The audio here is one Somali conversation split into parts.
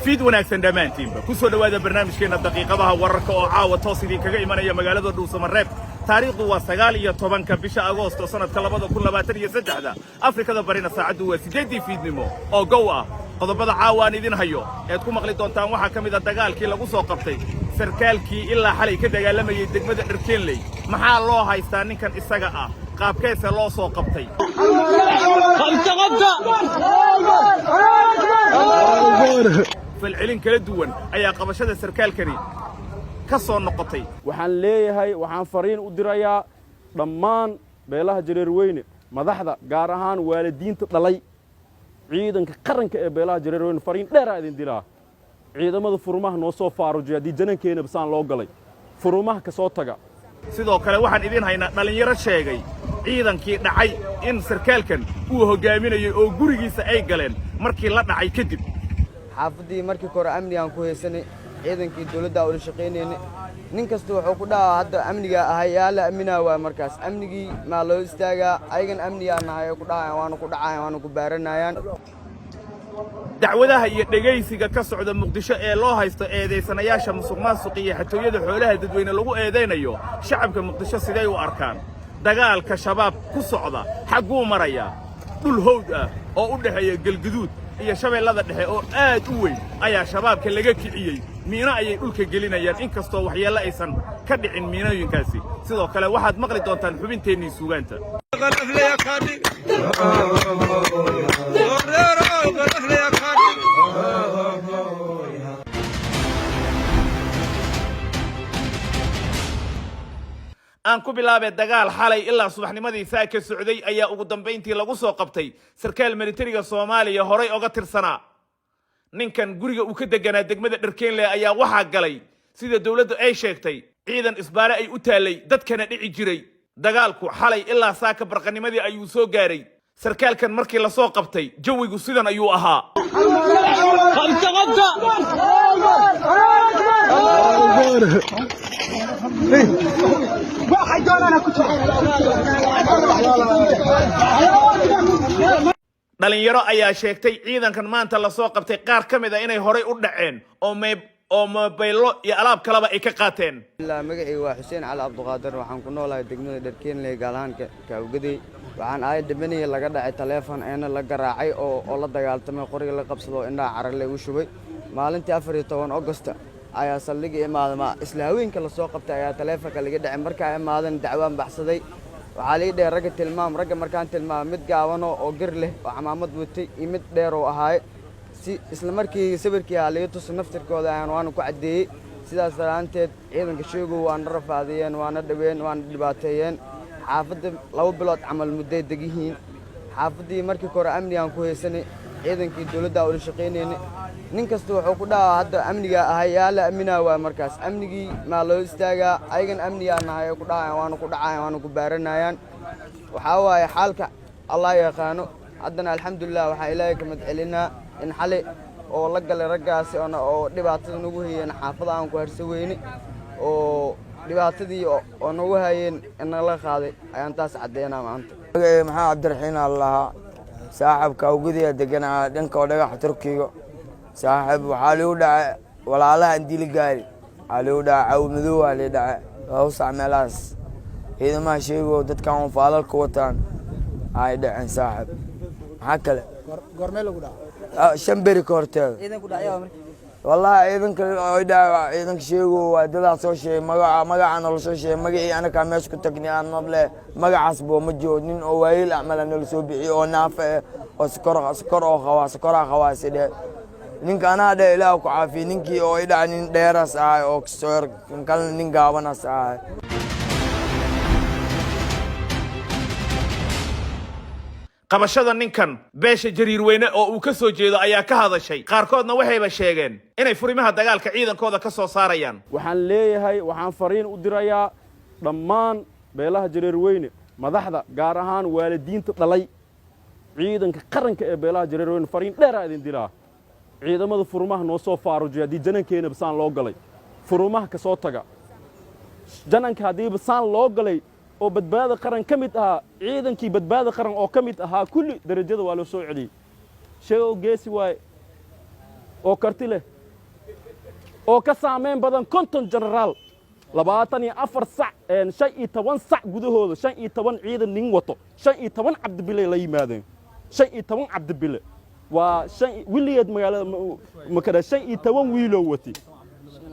fiid wanaagsan dhammaantiinba ku soo dhawaada barnaamijkeena daqiiqadaha wararka oo caawa toos idinkaga imanaya magaalada Dhuusamareeb taariikhdu waa 19 bisha Agoosto sanadka 2023 Afrikada barina saacadu waa 8 fiidnimo oo gow ah qodobada caawa aan idin hayo ee ku maqli doontaan waxa kamid ah dagaalkii lagu soo qabtay sarkaalkii ilaa xalay ka dagaalamayay degmada Dharkeenley maxaa loo haystaa ninkan isaga ah qaabkeesa loo soo qabtay falcelin kala duwan ayaa qabashada sarkaalkani ka soo noqotay waxaan leeyahay waxaan fariin u dirayaa dhammaan beelaha Jareerweyne madaxda gaar ahaan waalidiinta dhalay ciidanka qaranka ee beelaha Jareerweyne fariin dheer ah idin diraa ciidamada furmaha noo soo faarujiya diidankeena basaan loo galay furmaha ka soo taga sidoo kale waxaan idin haynaa dhalinyaro sheegay ciidankii dhacay in sarkaalkan uu hogaaminayay oo gurigiisa ay galeen markii la dhacay kadib xaafadii markii hore amni aan ku haysanay ciidankii dawladda oo shaqeynayay nin kasta wuxuu ku dhaca hadda amniga ahay la amina waa markaas amnigii ma loo istaaga ayagan amniga nahay ku dhacay waana ku baaranayaan dacwadaha iyo dhageysiga ka socda Muqdisho ee loo haysto eedeysanayaasha musuqmaasuq iyo xatooyada xoolaha dadweyne lagu eedeynayo shacabka Muqdisho sidee u arkaan dagaalka shabaab ku socda xaguu maraya dhul hawd ah oo u dhaxeeya galgaduud iyo shabeellada dhexe oo aad u weyn ayaa shabaabka laga kiciyay miina ayay dhulka gelinayaan inkastoo waxyeello aysan ka dhicin miinooyinkaasi sidoo kale waxaad maqli doontaan xubinteennii suugaanta aan ku bilaabay dagaal xalay ilaa subaxnimadii saaka socday ayaa ugu dambeyntii lagu soo qabtay sarkaal militariga Soomaaliya horay uga tirsanaa ninkan guriga uu ka deganaa degmada Dharkeenley ayaa waxa galay sida dawladdu ay sheegtay ciidan isbaare ay u taalay dadkana dhici jiray dagaalku xalay ilaa saaka barqanimadii ayuu soo gaaray sarkaalkan markii la soo qabtay jawigu sidan ayuu ahaa dhalinyaro ayaa sheegtay ciidankan maanta la soo qabtay qaar kamid ah inay horay u dhaceen oo mobaylo iyo alaab kalaba ay ka qaateen magacaygu waa Xuseen Cali Abduqaadir waxaan ku noolahay degmada Dharkeenley gaalaanka Kaawgaday waxaan ahay dibaniye laga dhacay telefoon eena la garaacay oo la dagaaltamay qoriga la qabsado indhaha carar lagu shubay maalintii 14 August ayaa saldhiga imaadama isla haweenka la soo qabtay ayaa telefoonka laga dhacay markaa imaadan dacwaan baxsaday waxaa la yidhi ragga markaan tilmaam mid gaaban oo gar leh oo camaamad watay iyo mid dheer oo ahaay si isla markii sawirkii laga tus naftirkooda aan ku cadeeyay sidaas daraanteed ciidanka sheego waan rafaadiyeen waana dhaween waan dhibaateeyeen xaafadda 2 bilood camal muddo degihiin xaafadii markii hore amni aan ku haysanay ciidankii dawladda oo shaqeynayay nin kasta wuxuu ku dhaca hadda amniga ahay la amina waa markaas amnigii ma loo istaaga ayagan amniga nahay ku dhacay waana ku baaranayaan waxa waaye xaalka Allah yaqaano haddana alxamdulillah waxa Ilaahay ka madcelinaa in xalay oo la galay raggaasi oo dhibaatada nagu hayeen xaafada aan ku harsaweyni oo dhibaatadii oo nagu hayeen in la qaaday ayaan taas cadeynaa maanta maxaa Cabdiraxiin Allah saaxibka ugudiya deganaa dhanka dhagax Turkiga saaxib waxa loo dhacay walaalaha indili gaari aloo dhacay madow ali dhacay oo saamelaas ciidamaha sheego dadkan faalalka wataan ay dhaceen saaxib waxa kale gormee lagu dhacay shambari koorteed ciidanku dhacay wallahi ciidanka sheego waa dadaal soo sheegay magaca nolol soo sheegay magacii anaka meesha ku tagnay aan nable magacaas boo ma joodin oo waayil amal nolol soo bixi oo naafa oo skor oo khawaas sidee ninka ana dha ilaahu ku caafiyo ninkii oo ay dhacnin dheeras ah oo soo kal nin gaabanas ah qabashada ninkan beesha Jareerweyne oo uu ka soo jeedo ayaa ka hadashay qaarkoodna waxayba sheegeen inay furimaha dagaalka ciidankooda ka soo saarayaan waxaan leeyahay waxaan fariin u dirayaa dhammaan beelaha Jareerweyne madaxda gaar ahaan waalidiinta dhalay ciidanka qaranka ee beelaha Jareerweyne fariin dheer ah idin diraa ciidamada furmaha noo soo faarujiya diidankeena basaan loo galay furmaha ka soo taga jananka hadii basaan loo galay oo badbaada qaran kamid ah ciidankii badbaada qaran oo kamid ah kulli darajada waa loo soo celiyay sheego geesi waay oo karti leh oo ka saameyn badan konton generaal 24 sac 15 sac gudahooda 15 ciidan nin wato 15 cabdibile la yimaadeen 15 cabdibile waa wiliyeed magaalada makada 15 wiilo wati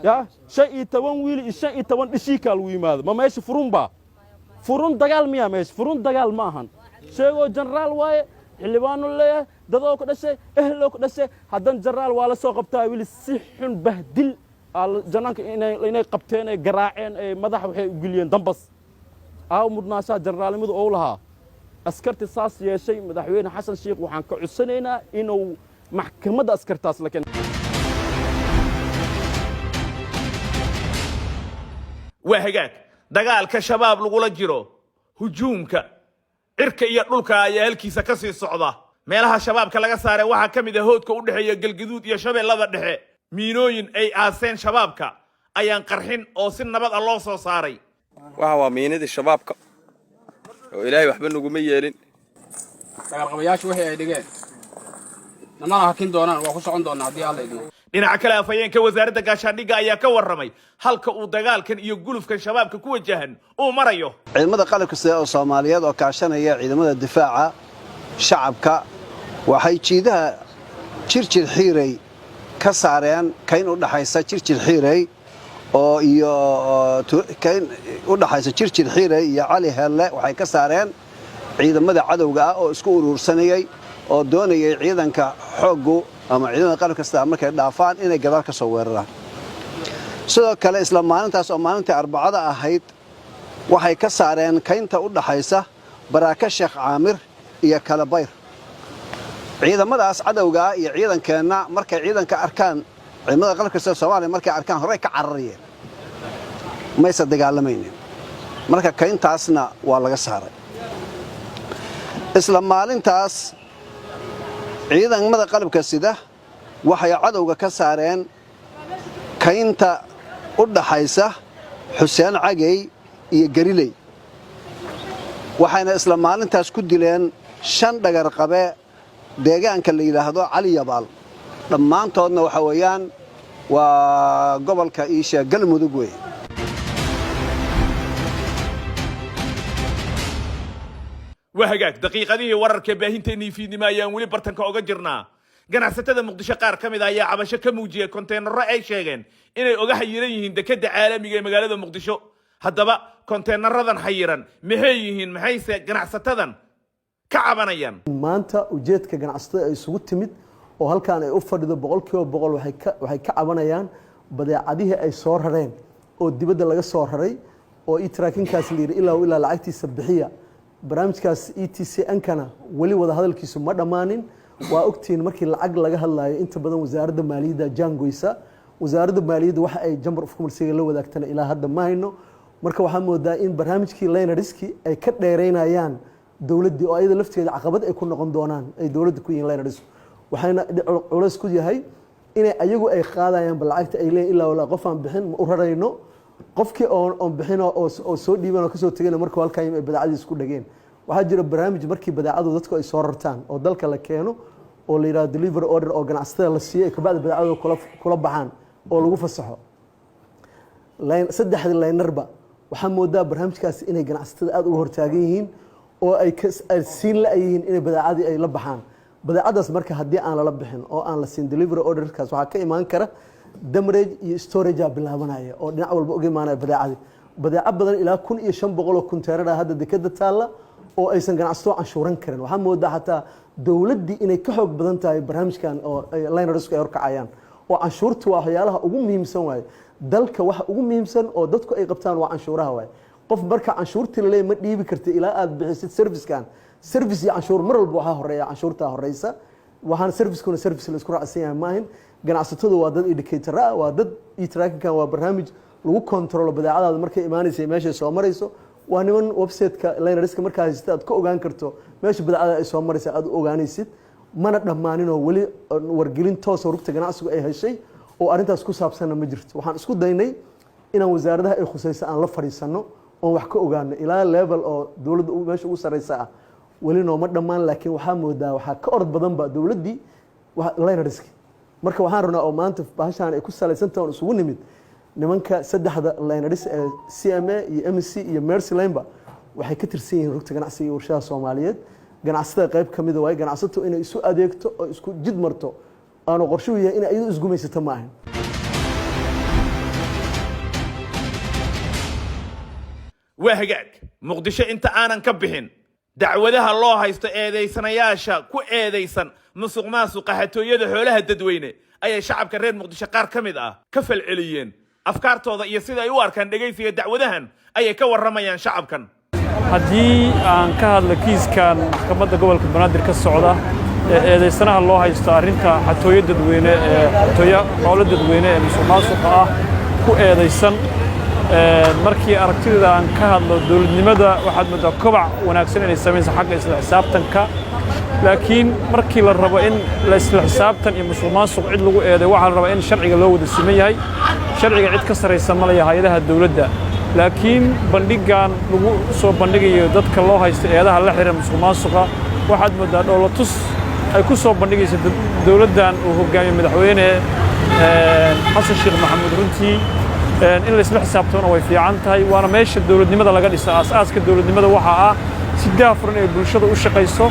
ya 15 wiil iyo 15 dhishiikaal u yimaado ma meesha furun dagaal miya meesha furun dagaal ma ahan sheego generaal waaye xildhibaano leeyahay dadoo ku dhashay eheloo ku dhashay hadan generaal waa la soo qabtaa wili si xun bahdil janaanka inay qabteen ay garaaceen ay madax waxay u geliyeen dambas mudnaasha generaalnimadu oo lahaa askarti saas yeeshay madaxweyne xasan sheekh waxaan ka codsanaynaa inuu maxkamadda askartaas la keeno وهجاك دجال كشباب لقول جرو هجومك إركيا لولكا يا هالكيسة كسي الصعدة مالها شباب كلا جسارة واحد كم إذا هود كونه هي جلجدود يا شباب لا بدحه مينوين أي آسين شبابك أي قرحين أو سن نبض الله صاري وهو ميند الشبابك وإلهي وحبنا نجومية لين قبياش وهي دقيقة لما هكين دونا وخش عندنا دي الله يدين dhinaca kale afayeenka wasaaradda gaashaandhigga ayaa ka warramay halka uu dagaalkan iyo gulufkan shabaabka ku wajahan uu marayo ciidamada qalabka sida oo Soomaaliyeed oo kaashanaya ciidamada difaaca shacabka waxay jiidaha jirjir xiiray ka saareen kayn u dhaxaysa jirjir xiiray oo iyo kayn u dhaxaysa jirjir xiiray iyo cali hele waxay ka saareen ciidamada cadawga ah oo isku urursanayay oo doonayay ciidanka xooggu ama ciidamada qalabka kasta markay dhaafaan inay gadaal ka soo weeraraan sidoo kale isla maalintaas oo maalintii arbacada ahayd waxay ka saareen kaynta u dhaxaysa baraaka sheekh caamir iyo kala bayr ciidamadaas cadawga iyo ciidankeena markay ciidanka arkaan ciidamada qalabka kasta Soomaaliya markay arkaan hore ka cararayeen ma isa dagaalamayeen marka kayntaasna waa laga saaray isla maalintaas ciidamada qalabka sida waxay cadawga ka saareen kaynta u dhaxaysa Xuseen Cagay iyo Gariley waxayna isla maalintaas ku dileen 5 dhagar qabe deegaanka la yiraahdo Cali Yabaal dhamaantoodna waxa weeyaan waa gobolka Iisha Galmudug weey وهجاك دقيقة دي ورك باهنتني في دماء ولي برتن كأوجرنا ganacsatada muqdisho qaar kamid ah ayaa cabasho ka muujiyay konteenaro ay sheegeen inay uga xayiran yihiin dekada caalamiga ee magaalada muqdisho haddaba konteenaradan xayiran maxay yihiin maxayse ganacsatadan ka cabanayaan maanta ujeedka ganacsatada ay isugu timid oo halkaan ay u fadhido 100% waxay ka cabanayaan badeecadihii ay soo rareen oo dibadda laga soo raray oo tracking-kaas leeyahay ilaa lacagtiisa bixiya barnaamijkaas ETCN-kana wali wada hadalkiisu ma dhamaanin waa ogtiin markii lacag laga hadlayo inta badan wasaaradda maaliyadda Jangoysa wasaaradda maaliyadda waxa ay Chamber of Commerce la wadaagtana ilaa hadda ma hayno marka waxaan moodaa in barnaamijkii Lena Riski ay ka dheereynayaan dawladda oo ayada lafteeda caqabad ay ku noqon doonaan ay dawladda ku yihiin Lena Riski waxayna culays ku yahay in ayagu ay qaadayaan lacagta ay leeyihiin ilaa wala qof aan bixin u rarayno qofkii oo bixin oo soo dhiiban oo ka soo tagay markii halkaan ay badeecadii isku dhageen waxaa jira barnaamij markii badeecadu dadku ay soo rartaan oo dalka la keeno oo la yiraahdo delivery order oo ganacsatada la siiyay ka baad badeecadu kula baxaan oo lagu fasaxo saddexda linerba waxaa moodaa barnaamijkaas inay ganacsatada aad uga hortaagan yihiin oo ay siin la yihiin inay badeecadii ay la baxaan badeecadaas marka haddii aan lala bixin oo aan la siin delivery orderkaas waxaa ka imaan kara damage iyo storage bilaabanaya oo dhinac walba uga imaanaya badeeco badan ilaa 1500 oo konteerar hadda dekada taala oo aysan ganacsato canshuuran karin waxaa moodaa hataa dawladii inay ka xoog badan tahay barnaamijkan oo Lena Riski ay horkacayaan oo canshuurtu waa waxyaalaha ugu muhiimsan waay dalka waxa ugu muhiimsan oo dadku ay qabtaan waa canshuuraha waay qof marka canshuurtii leey ma dhiibi kartay ilaa aad bixisid service-kan service iyo canshuur mar walba waxa horeeya canshuurta horeysa waxaan service-kuna service la isku raacsan yahay maahin ganacsatadu waa dad indicator ah waa dad tracking-kan waa barnaamij lagu control badeecadaada markay imaanayso meesha soo marayso waa niman website-ka Lena Riski markaa haysta aad ka ogaan karto meesha badeecada ay soo marayso aad u ogaanaysid mana dhamaanin oo wali wargelin toos oo rugta ganacsigu ay heshay oo arintaas ku saabsan ma jirto waxaan isku daynay inaan wasaaradaha ay khusayso aan la fariisano oo wax ka ogaano ilaa level oo dawladda meesha ugu sareysa ah wali nooma dhamaan laakiin waxaa moodaa waxaa ka orod badan ba dawladdii Lena Riski marka waxaan rabnaa oo maanta bahashaan ay ku salaysantahay oo isugu nimid nimanka saddexda laynadhis ee CMA iyo MC iyo Mercy Lane waxay ka tirsan yihiin rugta ganacsiga iyo warshadaha Soomaaliyeed ganacsatada qayb kamid ah way ganacsato inay isu adeegto oo isku jid marto aanu qorshe u yahay in ay isku gumaysato maahan وهجاك مقدشة أنت أنا كبهن دعوتها الله هيست إيديسن ياشا كو إيديسن مسوق ماسوق حتى يد حولها التدوينة أي شعب كرير مقدشة قار كمدة كفل عليين أفكار توضع يصير أيوار كان دقيسي دعوتهن أي كور رميان شعب كان haddii aan ka hadlo kiiskan maxkamadda gobolka banaadir ka socda eedeysanaha loo haysto arrinta xatooyo dadweyne xatooyo howlo dadweyne ee musuqmaasuqa ah ku eedeysan markii aragtida aan ka hadlo dawladnimada waxaad moodaa kobac wanaagsan inay samayso xagga isla xisaabtanka laakiin markii la rabo in la isla xisaabtan iyo musuqmaasuq cid lagu eeday waxaa la rabaa in sharciga loo wada siman yahay sharciga cid ka sarraysa ma laha hay'adaha dawladda laakiin bandhigan lagu soo bandhigayo dadka loo haysto eedaha la xiran musuqmaasuqa waxaad moodaa dhoolatus ay ku soo bandhigayso dawladdan uu hogaamiyo madaxweyne xasan sheekh maxamuud runtii in la isla xisaabtana way fiican tahay waana meesha dawladnimada laga dhiso aasaaska dawladnimada waxa ah si daafran ay bulshada u shaqayso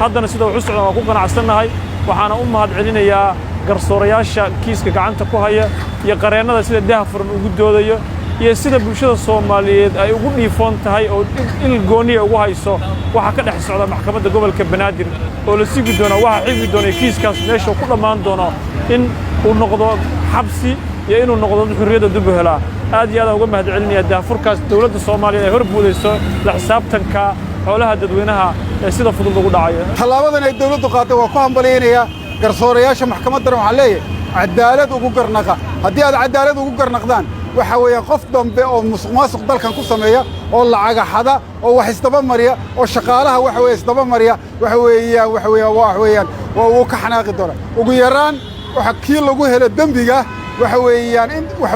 haddana sida wax u socdaan waa ku qanacsanahay waxaana u mahadcelinayaa garsoorayaasha kiiska gacanta ku haya iyo qareennada sida daafran ugu doodayo iyo sida bulshada Soomaaliyeed ay ugu dhiifoon tahay oo il gooniya ugu hayso waxa ka dhex socda maxkamadda gobolka Banaadir oo la sii guddoona waxa xigmi doona kiiskaas meesha ku dhamaan doono in uu noqdo xabsi iyo inuu noqdo xurriyadda dib u helaa aad iyo aad uga mahadcelinaya daafurkaas dawladda Soomaaliyeed ay horbuudayso la xisaabtanka xoolaha dadweynaha ee sida fudud ugu dhacayo talaabadan ay dawladdu qaaday waa ku hambalyeynaya garsoorayaasha maxkamadda waxaa leeyahay cadaalad ugu garnaqa haddii aad cadaalad ugu garnaqdaan waxa weeyaan qof dambe oo musuqmaasuq dalkan ku sameeya oo lacag xada oo wax isdaba mariya oo shaqaalaha waxa weey isdaba mariya waxa weeyaan waa uu ka xanaaqi doona ugu yaraan waxa kii lagu helo dambiga waxa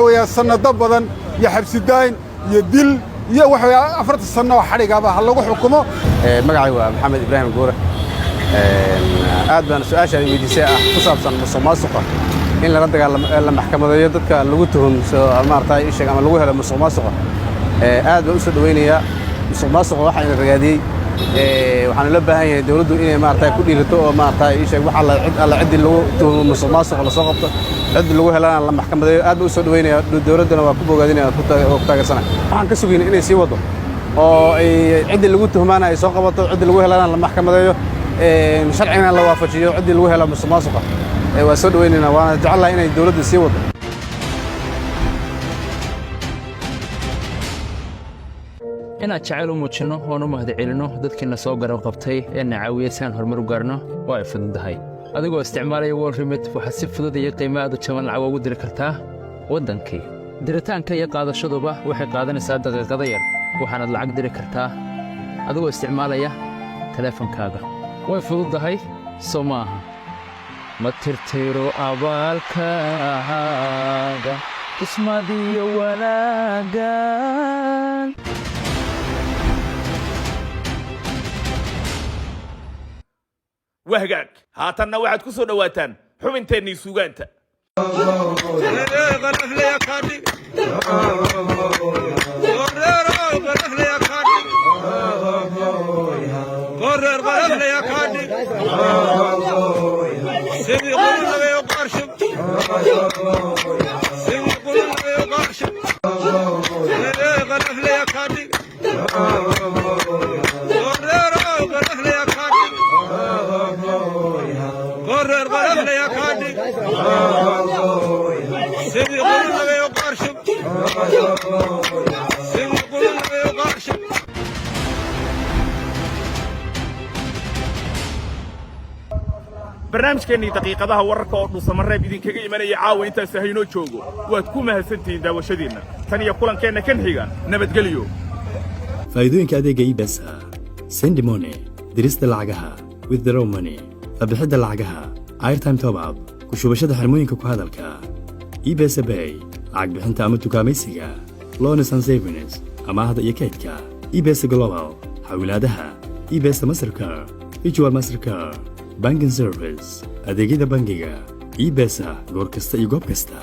weeyaan sanado badan iyo xabsi daayn iyo dil iyo waxa weeyaan 40 sano oo xadhigaaba ha lagu xukumo magacaygu waa maxamed ibraahim goore aad baan su'aashaada weydiisay ah ku saabsan musuqmaasuqa in la dagaalamo la maxkamadeeyo dadka lagu tuhumso maartay isheeg ama lagu helo musuqmaasuqa aad baan u soo dhaweynayaa musuqmaasuqa waxa in ragaadiyay waxaan la baahan yahay dawladdu inay maartay ku dhiirato oo maartay isheeg waxa la cid lagu tuhumo musuqmaasuqa la soo qabto cid lagu helaan la maxkamadeeyo aad baan u soo dhaweynayaa dawladdana waa ku bogaadinaya ku taageersana waxaan ka sugaynaa inay sii wado oo ay cid lagu tuhmaana ay soo qabato cid lagu helaan la maxkamadeeyo sharcigana la waafajiyo cid lagu helo musuqmaasuqa waa soo dhaweynaynaa waana jecelahay inay dawladda sii wado inaad jacayl u muujinno oon u mahadcelinno dadkiina soo garab qabtay ee na caawiyey si aan horumar u gaarno waa ay fududahay adigoo isticmaalaya World Remit waxaad si fudud iyo qiimo aad u jaban lacag ugu diri kartaa waddankii diritaanka iyo qaadashaduba waxay qaadanaysaa daqiiqado yar waxaanaad lacag diri kartaa adigoo isticmaalaya teleefankaaga way fududahay soo maaha ma tirtiro abaalkaaga ismadiyo wanaagan وهجاك هاتنا واحد كسر دواتان حمن تاني سوغانتا قرر غلبنا يا كادي سيدي قولنا ويقارشب سيدي قولنا ويقارشب barnaamijkeennii daqiiqadaha wararka oo dhuusamareeb idinkaga imanaya caawa intaas haynoo joogo waad ku mahadsantihiin daawashadiinna tan iyo kulankeenna kan xiga nabadgelyo faa'iidooyinka adeegga ibs send money dirista lacagaha withdraw money fabixidda lacagaha airtime top up ku shubashada xirmooyinka ku hadalka ibs bay lacag bixinta ama tukaamaysiga loans and savings amaahda iyo kaydka ibs global xawilaadaha ibs mastercard virtual mastercard banking service adeegyada bangiga iibesa goor kasta iyo goob kasta